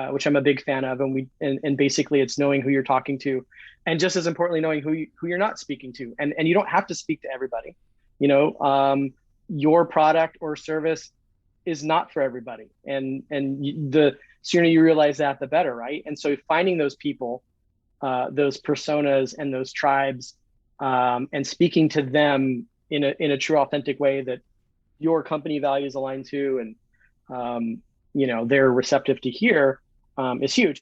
which I'm a big fan of. And basically it's knowing who you're talking to, and just as importantly, knowing who you're not speaking to. And you don't have to speak to everybody. Your product or service is not for everybody. And the sooner you realize that, the better, right? And so finding those people, those personas and those tribes, and speaking to them in a true, authentic way that your company values align to, and they're receptive to hear, is huge.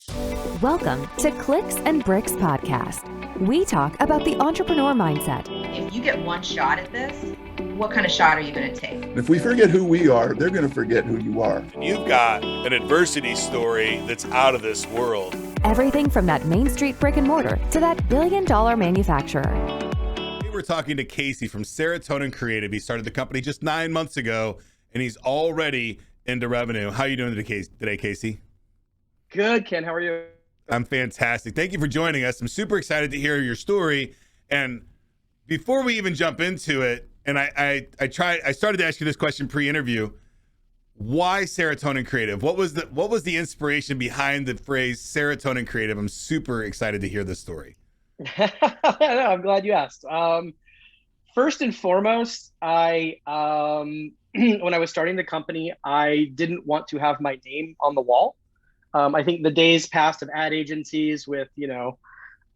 Welcome to Clicks and Bricks Podcast. We talk about the entrepreneur mindset. If you get one shot at this, what kind of shot are you going to take? If we forget who we are, they're going to forget who you are. You've got an adversity story that's out of this world. Everything from that Main Street brick and mortar to that billion-dollar manufacturer. We're talking to Casey from Serotonin Creative. He started the company just 9 months ago, and he's already into revenue. How are you doing today, Casey? Good, Ken. How are you? I'm fantastic. Thank you for joining us. I'm super excited to hear your story. And before we even jump into it, and I started to ask you this question pre-interview. Why Serotonin Creative? What was the inspiration behind the phrase Serotonin Creative? I'm super excited to hear this story. I'm glad you asked. First and foremost, I when I was starting the company, I didn't want to have my name on the wall. I think the days past of ad agencies with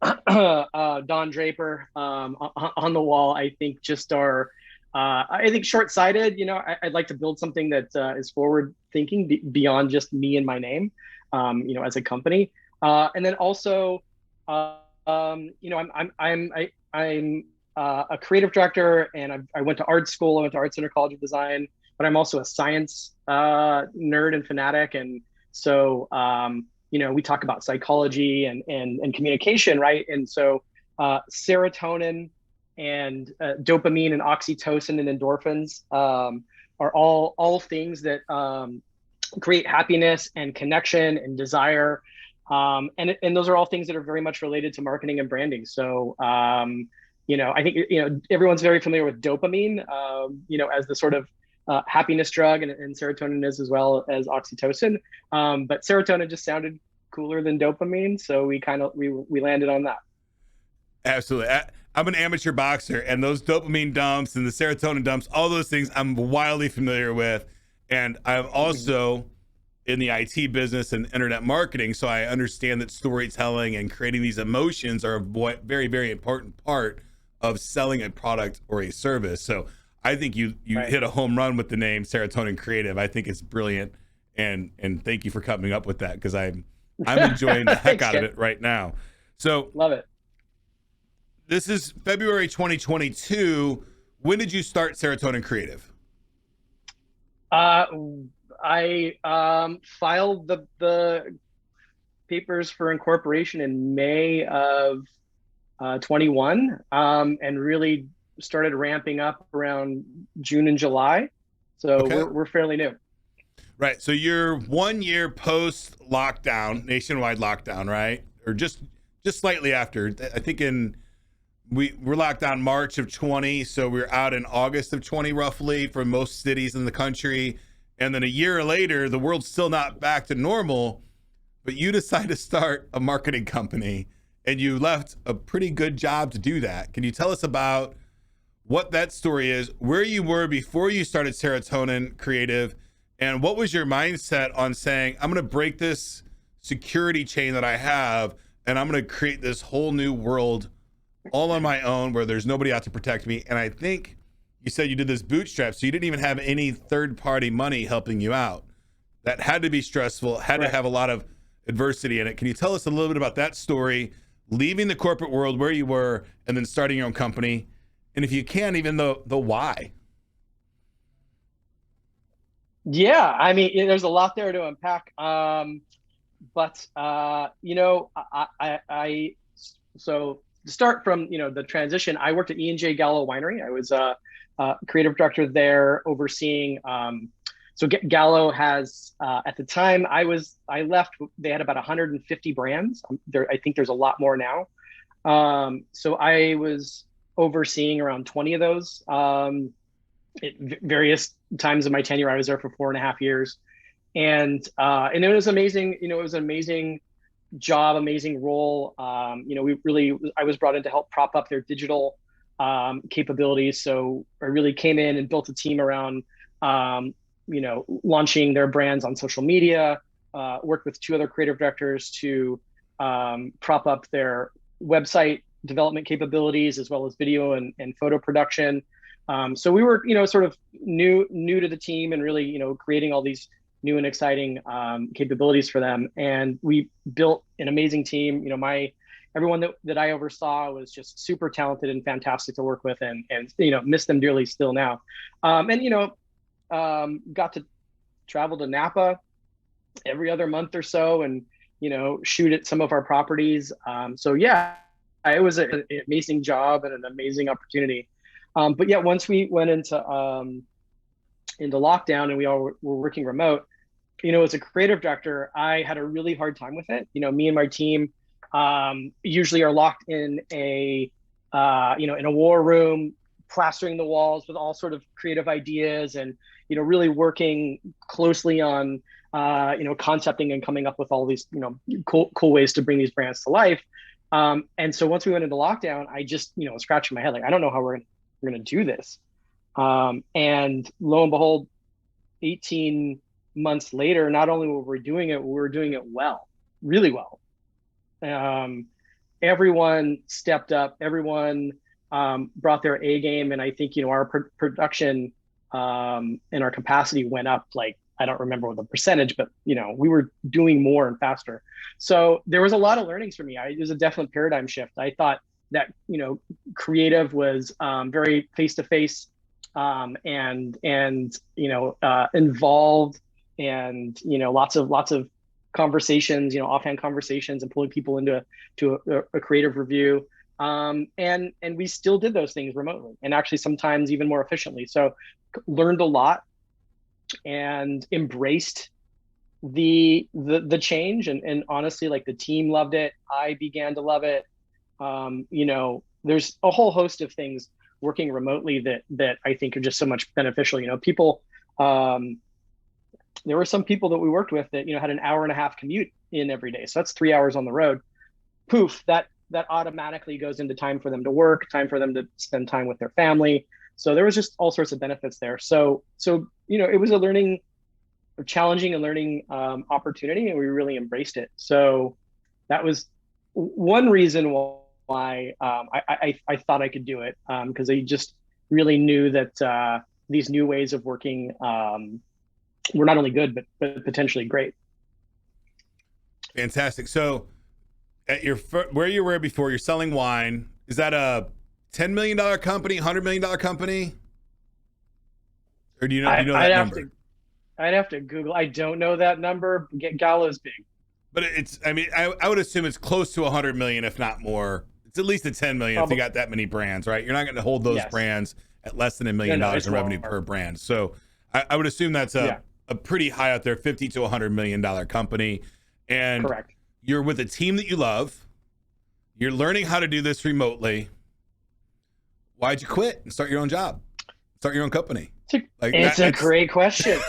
Don Draper on the wall, I think just are I think short-sighted. I'd like to build something that is forward-thinking beyond just me and my name, as a company. And then also, I'm a creative director, and I went to art school. I went to Art Center College of Design, but I'm also a science nerd and fanatic. And so, we talk about psychology and communication, right? And so serotonin and dopamine and oxytocin and endorphins are all things that create happiness and connection and desire. And those are all things that are very much related to marketing and branding. So, I think, everyone's very familiar with dopamine, as the sort of happiness drug, and serotonin is as well as oxytocin. But serotonin just sounded cooler than dopamine, so we landed on that. Absolutely. I'm an amateur boxer, and those dopamine dumps and the serotonin dumps, all those things I'm wildly familiar with. And I'm also in the IT business and internet marketing, so I understand that storytelling and creating these emotions are a very, very important part of selling a product or a service. So I think you Right. hit a home run with the name Serotonin Creative. I think it's brilliant, and thank you for coming up with that, because I'm enjoying the heck out of it right now. So Love it. this is February 2022. When did you start Serotonin Creative? I filed the papers for incorporation in May of 21, and really started ramping up around June and July. So Okay. we're fairly new. Right. So you're 1 year post lockdown, nationwide lockdown, right? Or just slightly after. I think we're locked down March of 20, so we're out in August of 20 roughly for most cities in the country. And then a year later, the world's still not back to normal, but you decide to start a marketing company, and you left a pretty good job to do that. Can you tell us about what that story is, where you were before you started Serotonin Creative, and what was your mindset on saying, I'm going to break this security chain that I have, and I'm going to create this whole new world all on my own where there's nobody out to protect me? And I think you said you did this bootstrap, so you didn't even have any third-party money helping you out. That had to be stressful, had Right. to have a lot of adversity in it. Can you tell us a little bit about that story, leaving the corporate world where you were, and then starting your own company? And if you can, even the why. Yeah, I mean, there's a lot there to unpack. But so to start from the transition, I worked at E&J Gallo Winery. I was a creative director there, overseeing. So Gallo has at the time I left, they had about 150 brands. I think there's a lot more now. So I was overseeing around 20 of those. At various times of my tenure, I was there for 4.5 years. And it was amazing. It was an amazing job, amazing role. I was brought in to help prop up their digital capabilities. So I really came in and built a team around, launching their brands on social media, worked with two other creative directors to prop up their website development capabilities, as well as video and photo production. So we were, sort of new to the team, and really, creating all these new and exciting capabilities for them. And we built an amazing team. Everyone that I oversaw was just super talented and fantastic to work with, and miss them dearly still now. Got to travel to Napa every other month or so, and shoot at some of our properties. So yeah, it was an amazing job and an amazing opportunity. But yeah, once we went into lockdown and we all were working remote, as a creative director, I had a really hard time with it. Me and my team usually are locked in in a war room, plastering the walls with all sort of creative ideas, and really working closely on concepting and coming up with all these cool ways to bring these brands to life. And so once we went into lockdown, I just scratching my head, like, I don't know how we're gonna do this. And lo and behold, 18 months later, not only were we doing it, we were doing it well, really well. Everyone stepped up, everyone brought their A game, and I think our production and our capacity went up, like, I don't remember the percentage, but we were doing more and faster. So there was a lot of learnings for me. It was a definite paradigm shift. I thought that creative was very face to face, and involved, and lots of conversations, offhand conversations, and pulling people into a creative review. And we still did those things remotely, and actually sometimes even more efficiently. So learned a lot and embraced the change, and honestly, like, the team loved it. I began to love it. There's a whole host of things working remotely that I think are just so much beneficial. People, there were some people that we worked with that had an hour and a half commute in every day, so that's 3 hours on the road. Poof, that automatically goes into time for them to work, time for them to spend time with their family. So there was just all sorts of benefits there. So it was a challenging and learning opportunity, and we really embraced it. So that was one reason why I thought I could do it, because I just really knew that these new ways of working were not only good, but potentially great. Fantastic. So at where you were before, you're selling wine. Is that a $10 million company, $100 million company? Or do you know that number? I'd have to Google. I don't know that number. Gallo's big. But I would assume it's close to 100 million, if not more. It's at least a 10 million if you got that many brands, right? You're not going to hold those brands at less than $1 million in revenue per brand. So I would assume that's a pretty high out there, $50 to $100 million company. And correct. You're with a team that you love. You're learning how to do this remotely. Why'd you quit and start your own job? Start your own company? It's a great question.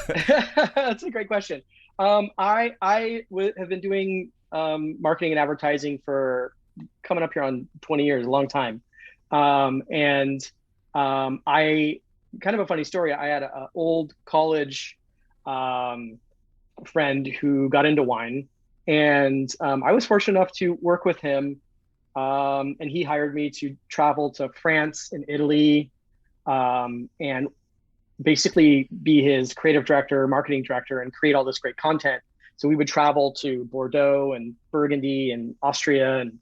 That's a great question. I have been doing marketing and advertising for coming up here on 20 years, a long time. I kind of a funny story. I had an old college friend who got into wine, and I was fortunate enough to work with him. And he hired me to travel to France and Italy, and basically be his creative director, marketing director, and create all this great content. So we would travel to Bordeaux and Burgundy and Austria and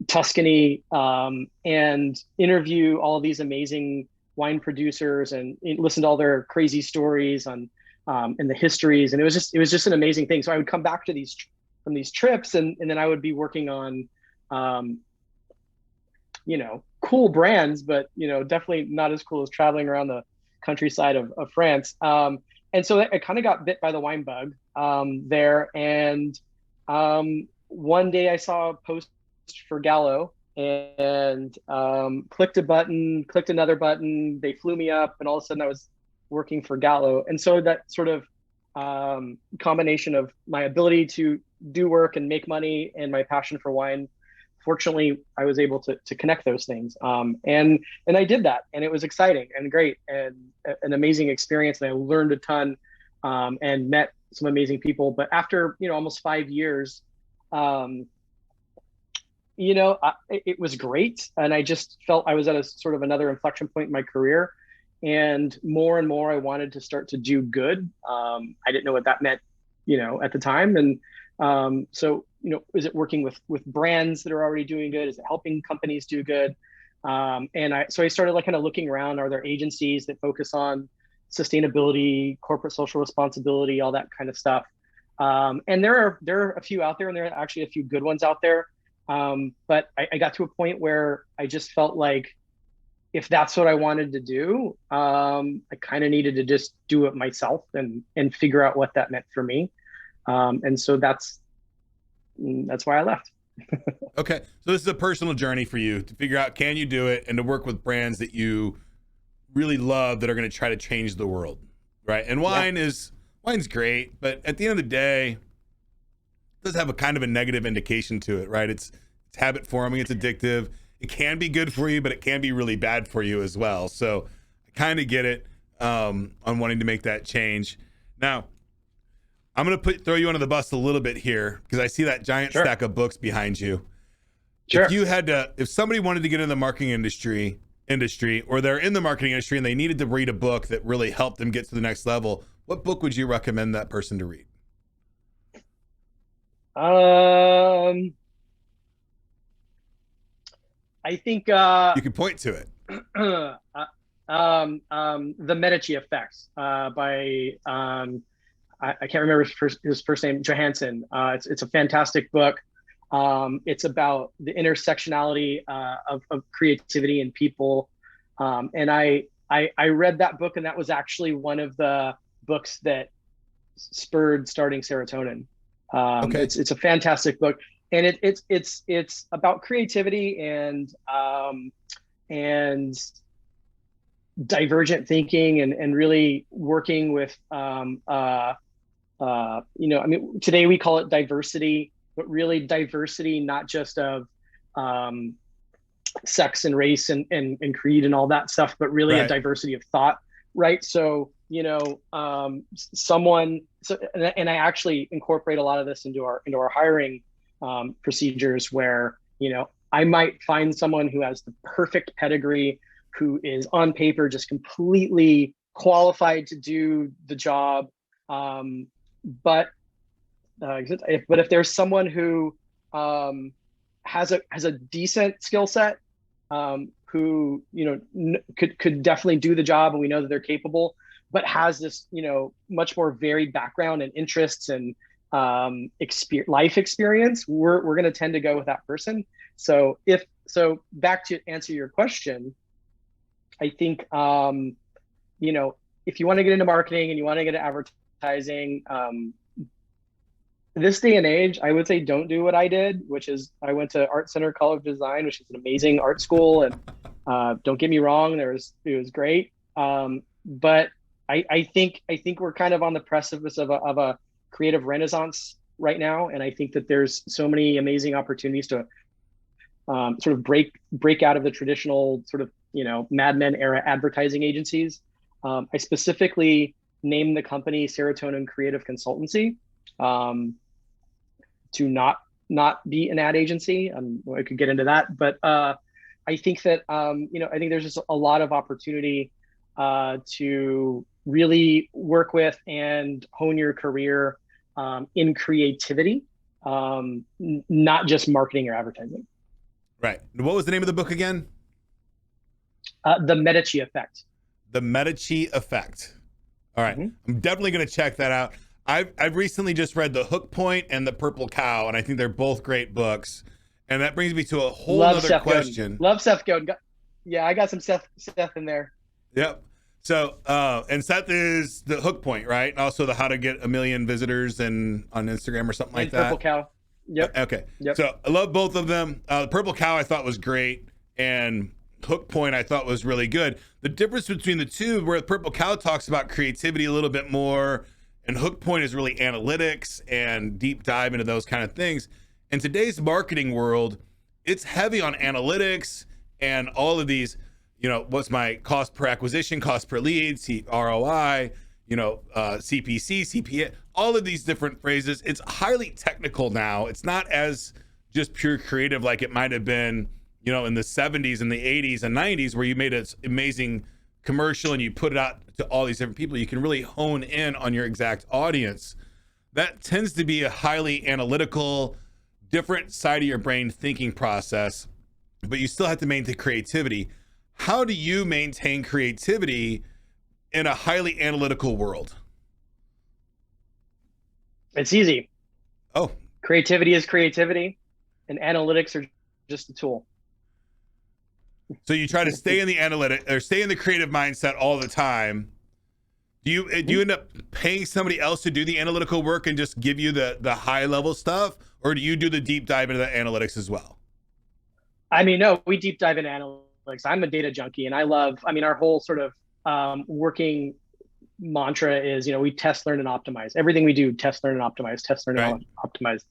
Tuscany, and interview all of these amazing wine producers and listen to all their crazy stories on and the histories. And it was just an amazing thing. So I would come back to from these trips, and then I would be working on cool brands, but definitely not as cool as traveling around the countryside of France. And so I kind of got bit by the wine bug there. And one day I saw a post for Gallo, and clicked a button, clicked another button. They flew me up, and all of a sudden I was working for Gallo. And so that sort of combination of my ability to do work and make money and my passion for wine. Fortunately, I was able to connect those things. And I did that, and it was exciting and great and an amazing experience. And I learned a ton, and met some amazing people. But after, almost 5 years, it was great. And I just felt I was at a sort of another inflection point in my career. And more I wanted to start to do good. I didn't know what that meant, at the time. And so, is it working with brands that are already doing good? Is it helping companies do good? So I started kind of looking around. Are there agencies that focus on sustainability, corporate social responsibility, all that kind of stuff? And there are a few out there, and there are actually a few good ones out there. But I got to a point where I just felt like, if that's what I wanted to do, I kind of needed to just do it myself and figure out what that meant for me. And so that's why I left. Okay. So this is a personal journey for you to figure out, can you do it, and to work with brands that you really love that are going to try to change the world. Right. And wine's great, but at the end of the day, it does have a kind of a negative indication to it, right? It's habit forming, it's addictive. It can be good for you, but it can be really bad for you as well. So I kind of get it on wanting to make that change. Now, I'm going to throw you under the bus a little bit here, because I see that giant stack of books behind you. Sure. If somebody wanted to get in the marketing industry, or they're in the marketing industry and they needed to read a book that really helped them get to the next level, what book would you recommend that person to read? I think you can point to it. The Medici Effect by I can't remember his first name, Johansson. It's a fantastic book. It's about the intersectionality of creativity and people. And I read that book, and that was actually one of the books that spurred starting Serotonin. It's a fantastic book. And it's about creativity and divergent thinking and really working with today we call it diversity, but really diversity not just of sex and race and creed and all that stuff, but really a diversity of thought, right? So and I actually incorporate a lot of this into our hiring procedures, where I might find someone who has the perfect pedigree, who is on paper just completely qualified to do the job, but if there's someone who has a decent skill set, who could definitely do the job, and we know that they're capable, but has this much more varied background and interests and life experience, we're going to tend to go with that person. So back to answer your question, I think if you want to get into marketing and you want to get into advertising, this day and age, I would say don't do what I did, which is I went to Art Center College of Design, which is an amazing art school, and don't get me wrong, it was great, but I think we're kind of on the precipice of a creative renaissance right now, and I think that there's so many amazing opportunities to sort of break out of the traditional sort of Mad Men era advertising agencies. I specifically named the company Serotonin Creative Consultancy to not be an ad agency. I could get into that, but I think that I think there's just a lot of opportunity to really work with and hone your career in creativity, not just marketing or advertising. Right. What was the name of the book again? The Medici Effect. The Medici Effect. All right. Mm-hmm. I'm definitely going to check that out. I've recently just read The Hook Point and The Purple Cow, and I think they're both great books. And that brings me to a whole other question. Love Seth Godin. Yeah, I got some Seth in there. Yep. So, and Seth is The Hook Point, right? Also the How to Get a Million Visitors on Instagram or something like that. Purple Cow. Yep. Okay. Yep. So I love both of them. The Purple Cow I thought was great, and Hook Point I thought was really good. The difference between the two, where the Purple Cow talks about creativity a little bit more and Hook Point is really analytics and deep dive into those kind of things. In today's marketing world, it's heavy on analytics and all of these, what's my cost per acquisition, cost per lead, ROI, CPC, CPA, all of these different phrases. It's highly technical now. It's not as just pure creative like it might have been, in the 70s and the 80s and 90s, where you made an amazing commercial and you put it out to all these different people. You can really hone in on your exact audience. That tends to be a highly analytical, different side of your brain thinking process, but you still have to maintain creativity. How do you maintain creativity in a highly analytical world? It's easy. Oh, creativity is creativity, and analytics are just a tool. So you try to stay in the analytic or stay in the creative mindset all the time. Do you end up paying somebody else to do the analytical work and just give you the high level stuff, or do you do the deep dive into the analytics as well? No, we deep dive into analytics. I'm a data junkie, and our whole sort of working mantra is, we test, learn, and optimize. Everything we do, test, learn, and optimize. Test, learn, and optimize.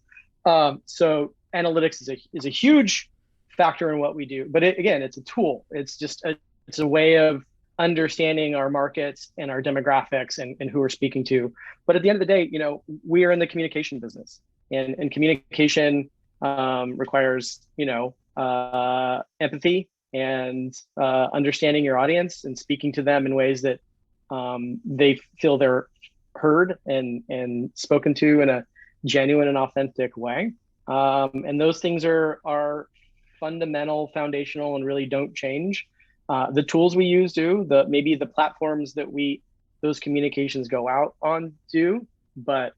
So analytics is a huge factor in what we do, but it's a tool. It's a way of understanding our markets and our demographics and who we're speaking to. But at the end of the day, we are in the communication business, and communication requires empathy and understanding your audience and speaking to them in ways that they feel they're heard and spoken to in a genuine and authentic way. And those things are fundamental, foundational, and really don't change. The tools we use do, maybe the platforms that those communications go out on do, but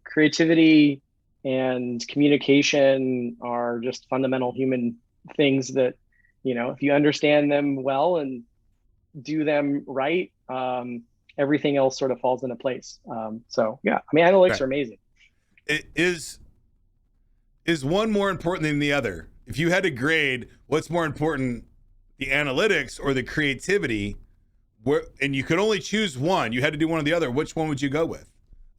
creativity and communication are just fundamental human things that, if you understand them well and do them right, everything else sort of falls into place. Analytics are amazing. Is one more important than the other? If you had to grade, what's more important, the analytics or the creativity? And you could only choose one, you had to do one or the other, which one would you go with?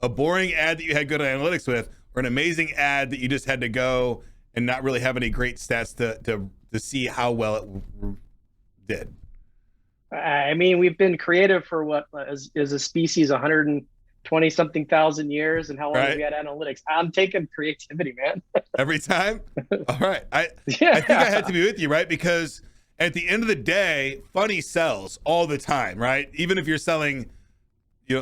A boring ad that you had good analytics with, or an amazing ad that you just had to go and not really have any great stats to see how well it did? We've been creative for as a species, 120 something thousand years, and how long have we had analytics? I'm taking creativity, man. Every time? All right. I think I had to be with you, right? Because at the end of the day, funny sells all the time, right? Even if you're selling,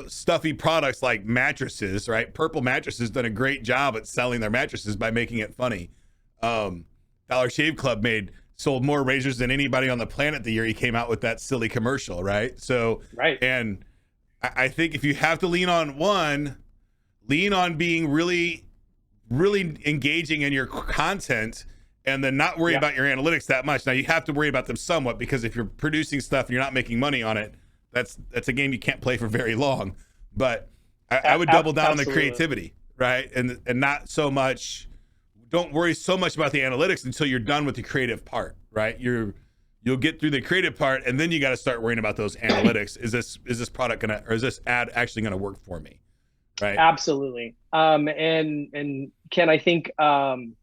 stuffy products like mattresses, right? Purple Mattresses done a great job at selling their mattresses by making it funny. Dollar Shave Club sold more razors than anybody on the planet the year he came out with that silly commercial, right? So, right. And I think if you have to lean on one, lean on being really, really engaging in your content, and then not worry about your analytics that much. Now you have to worry about them somewhat, because if you're producing stuff and you're not making money on it, that's a game you can't play for very long. But I would double down on the creativity, right? And not so much. Don't worry so much about the analytics until you're done with the creative part, right? You'll get through the creative part, and then you got to start worrying about those analytics. Is this product or is this ad actually gonna work for me? Right. Absolutely. And Ken, I think the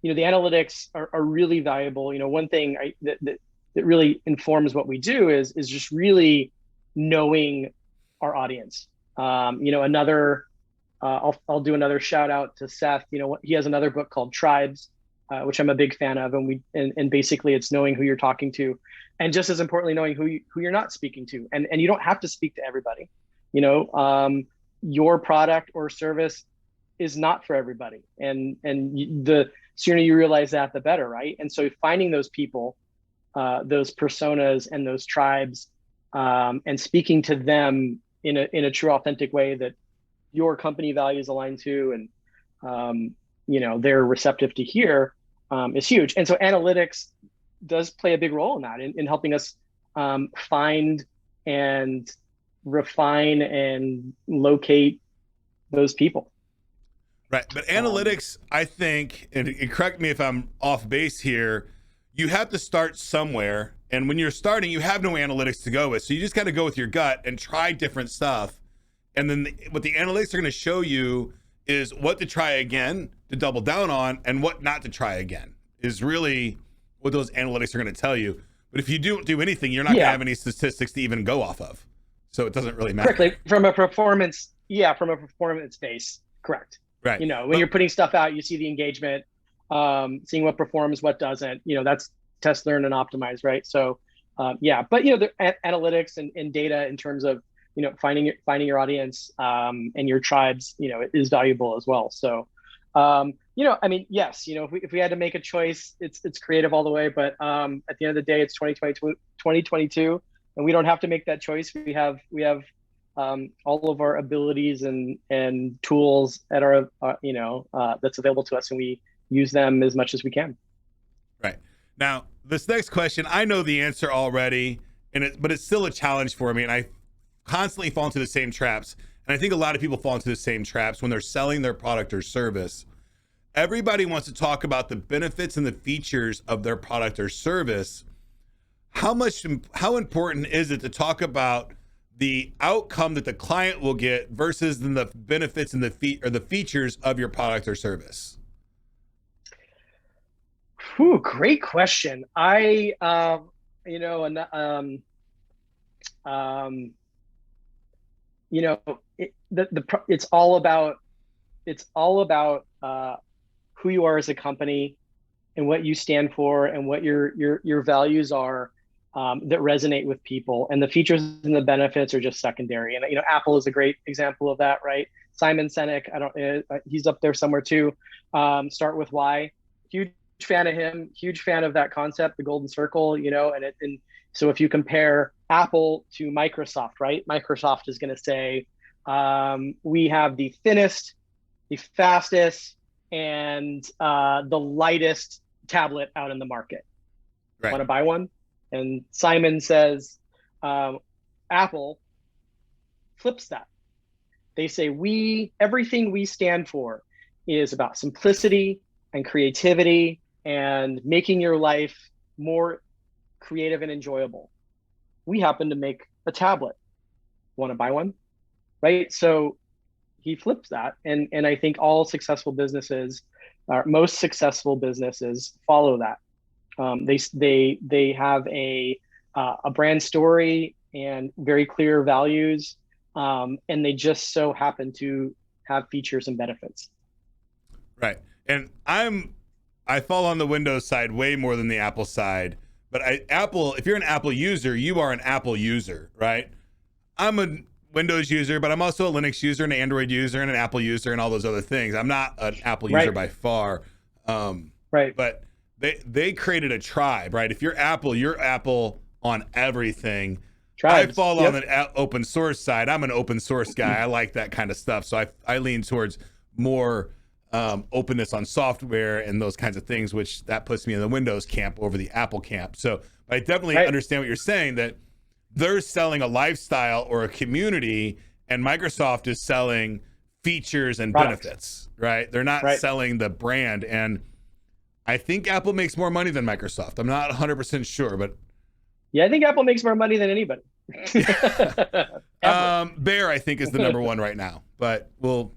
analytics are really valuable. One thing that really informs what we do is just really knowing our audience. I'll do another shout out to Seth. He has another book called Tribes, which I'm a big fan of, and basically it's knowing who you're talking to, and just as importantly, knowing who you're not speaking to. And you don't have to speak to everybody. Your product or service is not for everybody, and the sooner you realize that, the better, right? And so finding those people, those personas, and those tribes, and speaking to them in a true, authentic way that your company values align to, and they're receptive to hear, is huge. And so analytics does play a big role in that, in helping us find and refine and locate those people. Right. But analytics, I think, and correct me if I'm off base here, you have to start somewhere. And when you're starting, you have no analytics to go with. So you just got to go with your gut and try different stuff And then what the analytics are going to show you is what to try again, to double down on, and what not to try again is really what those analytics are going to tell you. But if you don't do anything, you're not going to have any statistics to even go off of. So it doesn't really matter. Correctly. From a performance base, correct. Right. You know, when you're putting stuff out, you see the engagement, seeing what performs, what doesn't, you know, that's test, learn, and optimize, right? So, but, you know, the analytics and data in terms of, you know, finding your audience and your tribes, you know, is valuable as well. So, you know, I mean, yes, you know, if we had to make a choice, it's creative all the way, but at the end of the day, it's 2022, and we don't have to make that choice. We have all of our abilities and tools at our, you know, that's available to us, and we use them as much as we can. Right. Now, this next question, I know the answer already, but it's still a challenge for me, and I constantly fall into the same traps. And I think a lot of people fall into the same traps when they're selling their product or service. Everybody wants to talk about the benefits and the features of their product or service. How important is it to talk about the outcome that the client will get versus the benefits and the features of your product or service? Whew, great question. You know, you know, it's all about who you are as a company and what you stand for and what your values are that resonate with people, and the features and the benefits are just secondary. And you know, Apple is a great example of that, right? Simon Sinek, he's up there somewhere too. Start with why. Huge fan of him. Huge fan of that concept, the golden circle. You know, and so if you compare Apple to Microsoft, right? Microsoft is going to say, we have the thinnest, the fastest, and the lightest tablet out in the market. Right. Want to buy one? And Simon says, Apple flips that. They say, everything we stand for is about simplicity and creativity and making your life more creative and enjoyable. We happen to make a tablet. Want to buy one? Right? So he flips that. And I think all successful businesses, most successful businesses follow that. They have a brand story and very clear values, and they just so happen to have features and benefits. Right. And I fall on the Windows side way more than the Apple side. But if you're an Apple user, you are an Apple user, right? I'm a Windows user, but I'm also a Linux user, and an Android user, and an Apple user, and all those other things. I'm not an Apple user by far. Right. But they created a tribe, right? If you're Apple on everything. Tribes. I fall on the open source side. I'm an open source guy. I like that kind of stuff. So I lean towards more openness on software and those kinds of things, which that puts me in the Windows camp over the Apple camp. So I definitely understand what you're saying, that they're selling a lifestyle or a community, and Microsoft is selling features and benefits, right? They're not selling the brand. And I think Apple makes more money than Microsoft. I'm not 100% sure, but yeah, I think Apple makes more money than anybody. Bear, I think, is the number one right now, but we'll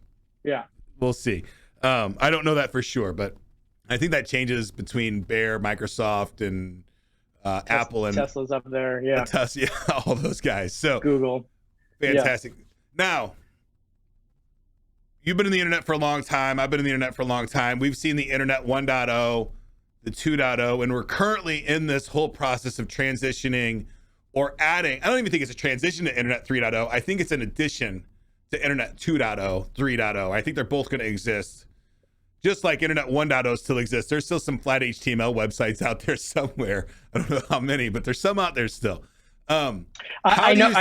see. I don't know that for sure, but I think that changes between Bear, Microsoft, and Apple, and Tesla's up there. Yeah. Tesla, all those guys. So Google. Fantastic. Yeah. Now, you've been in the internet for a long time. I've been in the internet for a long time. We've seen the internet 1.0, the 2.0, and we're currently in this whole process of transitioning or adding. I don't even think it's a transition to internet 3.0. I think it's an addition to internet 2.0, 3.0. I think they're both going to exist. Just like internet 1.0 still exists. There's still some flat HTML websites out there somewhere. I don't know how many, but there's some out there still. I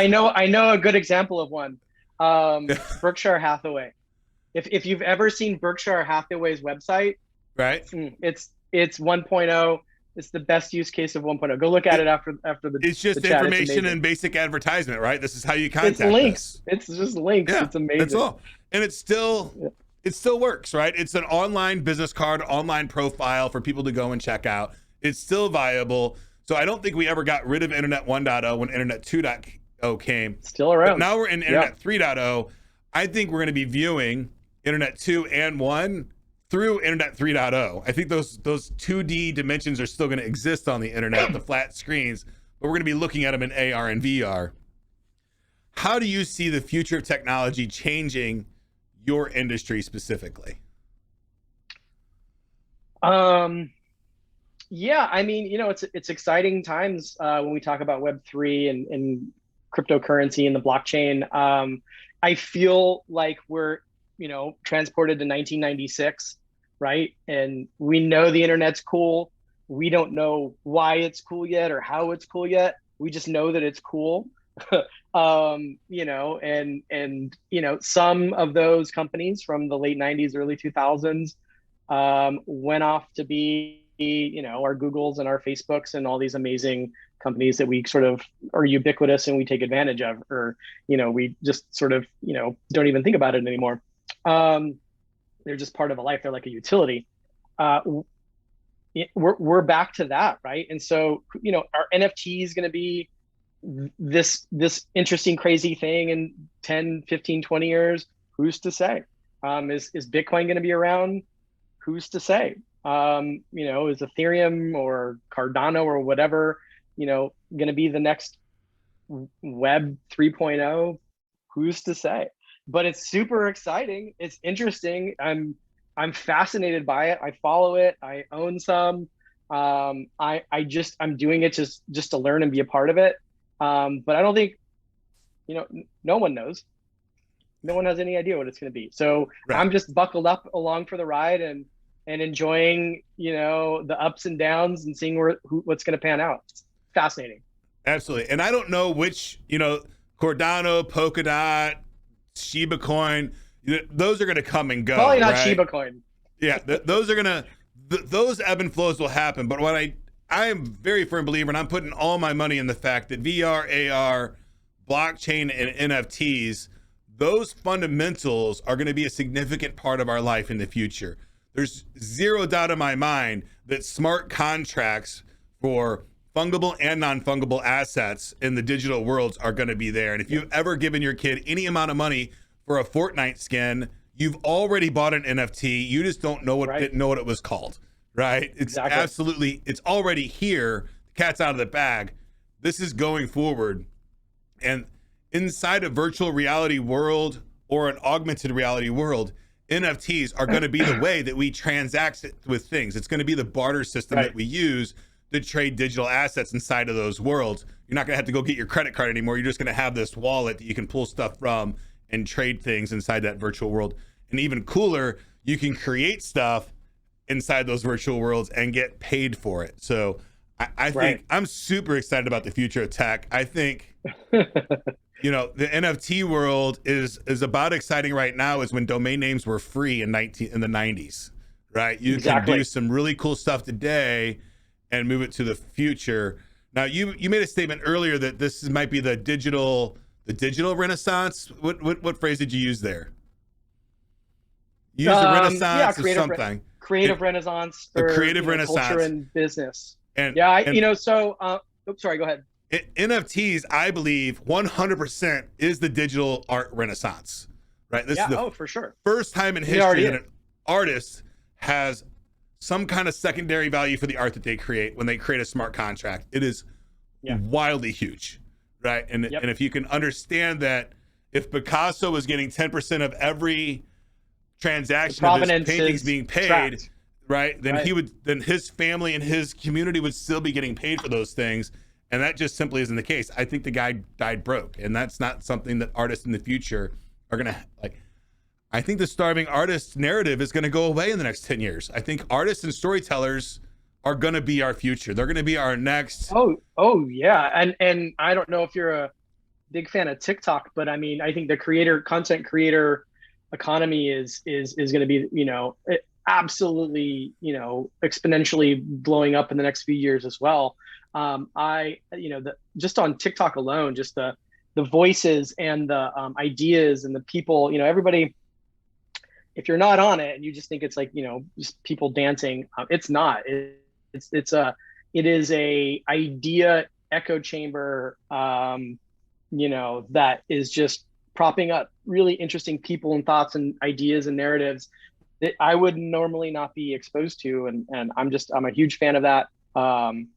know a good example of one. Berkshire Hathaway. If you've ever seen Berkshire Hathaway's website, right? It's 1.0. It's the best use case of 1.0. Go look at it after the. It's just the chat. information and basic advertisement, right? This is how you contact It's links. us. It's just links. Yeah, it's amazing. That's all. And it still works, right? It's an online business card, online profile for people to go and check out. It's still viable. So I don't think we ever got rid of internet 1.0 when internet 2.0 came. Still around. But now we're in internet 3.0. I think we're going to be viewing Internet 2 and 1 through Internet 3.0. I think those 2D dimensions are still going to exist on the internet, the flat screens, but we're going to be looking at them in AR and VR. How do you see the future of technology changing your industry specifically? Yeah, I mean, it's exciting times when we talk about Web3 and cryptocurrency and the blockchain. I feel like we're, transported to 1996, right? And we know the internet's cool. We don't know why it's cool yet or how it's cool yet. We just know that it's cool. Some of those companies from the late 90s, early 2000s went off to be, our Googles and our Facebooks and all these amazing companies that we sort of are ubiquitous and we take advantage of, or, we just sort of, don't even think about it anymore. They're just part of a life. They're like a utility. We're back to that, right? And so, our NFT is going to be this interesting, crazy thing in 10, 15, 20 years. Who's to say? Is Bitcoin going to be around? Who's to say? Is Ethereum or Cardano or whatever, going to be the next Web 3.0? Who's to say? But it's super exciting. It's interesting. I'm fascinated by it. I follow it. I own some. I'm doing it just to learn and be a part of it. But I don't think, no one knows. No one has any idea what it's going to be. So right. I'm just buckled up along for the ride and enjoying, the ups and downs and seeing what's going to pan out. It's fascinating. Absolutely. And I don't know which, Cardano, Polkadot, Shiba Coin, those are going to come and go. Probably not right? Shiba Coin. Yeah, those are going to, those ebb and flows will happen. But what I am very firm believer, and I'm putting all my money in the fact that VR, AR, blockchain, and NFTs, those fundamentals are going to be a significant part of our life in the future. There's zero doubt in my mind that smart contracts for fungible and non-fungible assets in the digital worlds are going to be there. And if you've ever given your kid any amount of money for a Fortnite skin, you've already bought an NFT. You just don't know right. didn't know what it was called, right? It's exactly. Absolutely, it's already here. The cat's out of the bag. This is going forward. And inside a virtual reality world or an augmented reality world, NFTs are going to be the way that we transact with things. It's going to be the barter system right. that we use to trade digital assets inside of those worlds. You're not going to have to go get your credit card anymore. You're just going to have this wallet that you can pull stuff from and trade things inside that virtual world. And even cooler, you can create stuff inside those virtual worlds and get paid for it. So I think right. I'm super excited about the future of tech. I think, the NFT world is about exciting right now as when domain names were free in the 90s, right? You exactly. can do some really cool stuff today and move it to the future. Now, you made a statement earlier that this might be the digital renaissance. What phrase did you use there? You used the renaissance of something. Creative renaissance. The creative renaissance. Culture and business. And sorry, go ahead. NFTs, I believe 100% is the digital art renaissance, right? This is the for sure. first time in history that an artist has some kind of secondary value for the art that they create when they create a smart contract. It is wildly huge, right? And if you can understand that, if Picasso was getting 10% of every transaction of his paintings being paid, tracked. Right? Then his family and his community would still be getting paid for those things. And that just simply isn't the case. I think the guy died broke, and that's not something that artists in the future are going to like. I think the starving artist narrative is going to go away in the next 10 years. I think artists and storytellers are going to be our future. They're going to be our next. Oh yeah. And I don't know if you're a big fan of TikTok, but I mean, I think the content creator economy is going to be, absolutely, exponentially blowing up in the next few years as well. Just on TikTok alone, just the voices and the ideas and the people, everybody, if you're not on it and you just think it's like, just people dancing, it's not. It is a idea echo chamber, that is just propping up really interesting people and thoughts and ideas and narratives that I would normally not be exposed to. And I'm a huge fan of that. I'm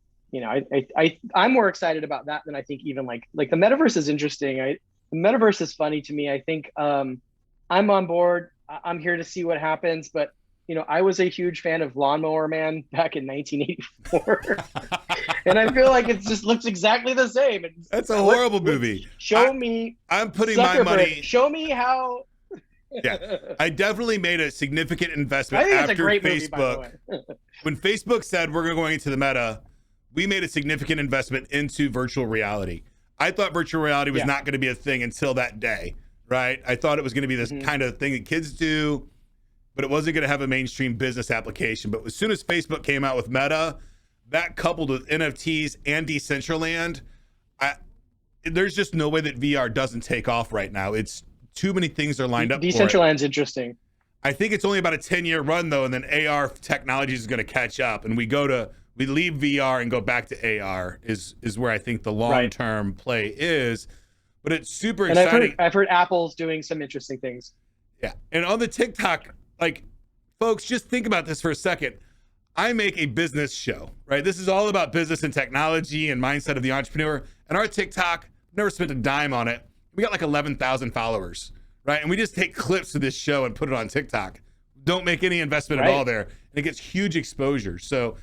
more excited about that than I think even like the metaverse is interesting. The metaverse is funny to me. I think I'm on board. I'm here to see what happens, but I was a huge fan of Lawnmower Man back in 1984, and I feel like it just looks exactly the same. That's a horrible movie. I'm putting my money. Show me how. Yeah, I definitely made a significant investment I think after it's a great Facebook. Movie, by the way. When Facebook said we're going into the meta, we made a significant investment into virtual reality. I thought virtual reality was not going to be a thing until that day, right? I thought it was going to be this kind of thing that kids do, but it wasn't going to have a mainstream business application. But as soon as Facebook came out with Meta, that coupled with NFTs and Decentraland, there's just no way that VR doesn't take off right now. It's too many things are lined up. Decentraland's interesting. I think it's only about a 10-year run though, and then AR technology is going to catch up, and we leave VR and go back to AR is where I think the long-term play is. But it's super exciting. I've heard Apple's doing some interesting things. Yeah, and on the TikTok, like, folks, just think about this for a second. I make a business show, right? This is all about business and technology and mindset of the entrepreneur. And our TikTok, never spent a dime on it. We got like 11,000 followers, right? And we just take clips of this show and put it on TikTok. Don't make any investment at all there. And it gets huge exposure. So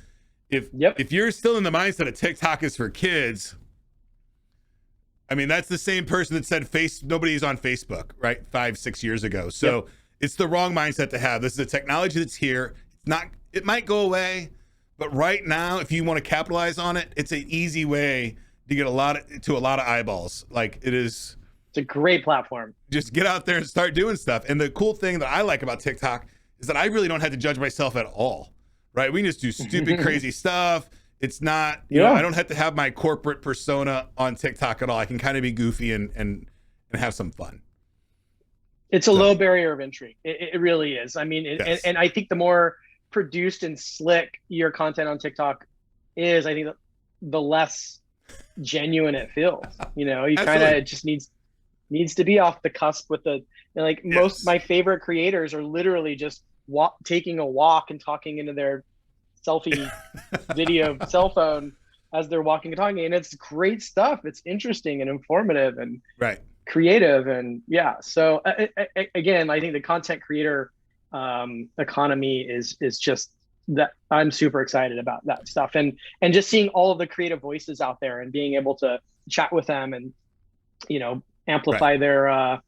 if you're still in the mindset of TikTok is for kids, I mean, that's the same person that said nobody's on Facebook, right? 5-6 years ago. So it's the wrong mindset to have. This is a technology that's here. It might go away, but right now, if you want to capitalize on it, it's an easy way to get a lot of eyeballs. Like it is. It's a great platform. Just get out there and start doing stuff. And the cool thing that I like about TikTok is that I really don't have to judge myself at all, right? We can just do stupid, crazy stuff. It's not, you know, I don't have to have my corporate persona on TikTok at all. I can kind of be goofy and have some fun. It's a low barrier of entry. It really is. I mean, and I think the more produced and slick your content on TikTok is, I think the less genuine it feels. You know, you kind of, it just needs to be off the cusp with most my favorite creators are literally just taking a walk and talking into their selfie video cell phone as they're walking and talking, and it's great stuff. It's interesting and informative and creative, and so again, I think the content creator economy is just that. I'm super excited about that stuff, and just seeing all of the creative voices out there and being able to chat with them and amplify their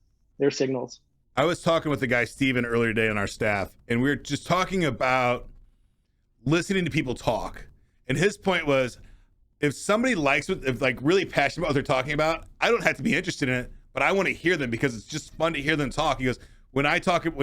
signals. I was talking with the guy Steven earlier today on our staff, and we were just talking about listening to people talk, and his point was, if somebody if really passionate about what they're talking about, I don't have to be interested in it, but I want to hear them because it's just fun to hear them talk. He goes, when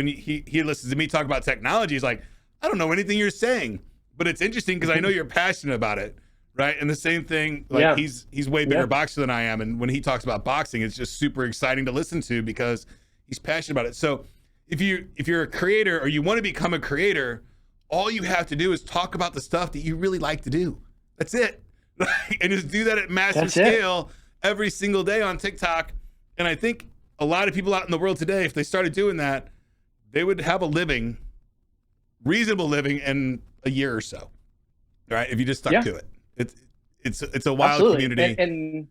he listens to me talk about technology, he's like, I don't know anything you're saying, but it's interesting because I know you're passionate about it, right? And the same thing, he's way bigger boxer than I am, and when he talks about boxing, it's just super exciting to listen to because he's passionate about it. So if you're a creator or you want to become a creator, all you have to do is talk about the stuff that you really like to do. That's it. And just do that at massive scale every single day on TikTok. And I think a lot of people out in the world today, if they started doing that, they would have a reasonable living in a year or so, right? If you just stuck to it. It's a wild community. And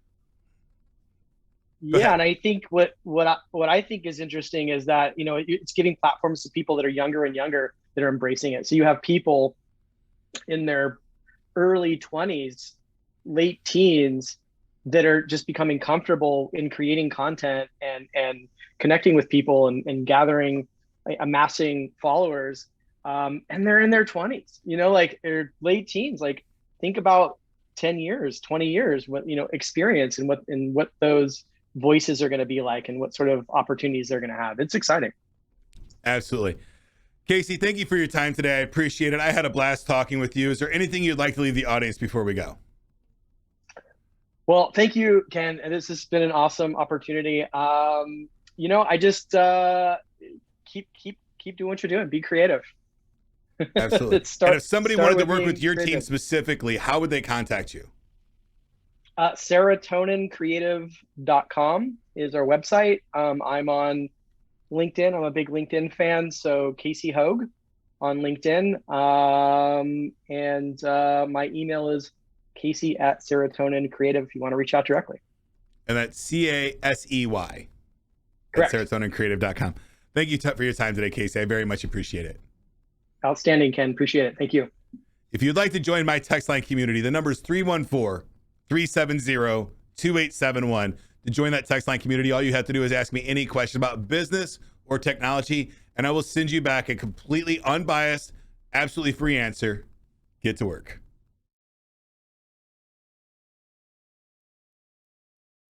and I think what I think is interesting is that, it's giving platforms to people that are younger and younger that are embracing it. So you have people in their early 20s, late teens that are just becoming comfortable in creating content and connecting with people and gathering, amassing followers. And they're in their 20s, they're late teens. Like, think about 10 years, 20 years, what, experience and what those voices are going to be like and what sort of opportunities they're going to have. It's exciting. Absolutely. Casey, thank you for your time today. I appreciate it. I had a blast talking with you. Is there anything you'd like to leave the audience before we go? Well, thank you, Ken. This has been an awesome opportunity. I just keep doing what you're doing. Be creative. Absolutely. And if somebody wanted to work with your team specifically, how would they contact you? serotonincreative.com. is our website. I'm on LinkedIn. I'm a big LinkedIn fan. So Casey Hogue on LinkedIn. My email is Casey@Serotonin Creative if you want to reach out directly. And that's CASEY Correct. at serotonincreative.com. Thank you for your time today, Casey. I very much appreciate it. Outstanding, Ken. Appreciate it. Thank you. If you'd like to join my text line community, the number is 314-370-2871. To join that text line community, all you have to do is ask me any question about business or technology, and I will send you back a completely unbiased, absolutely free answer. Get to work.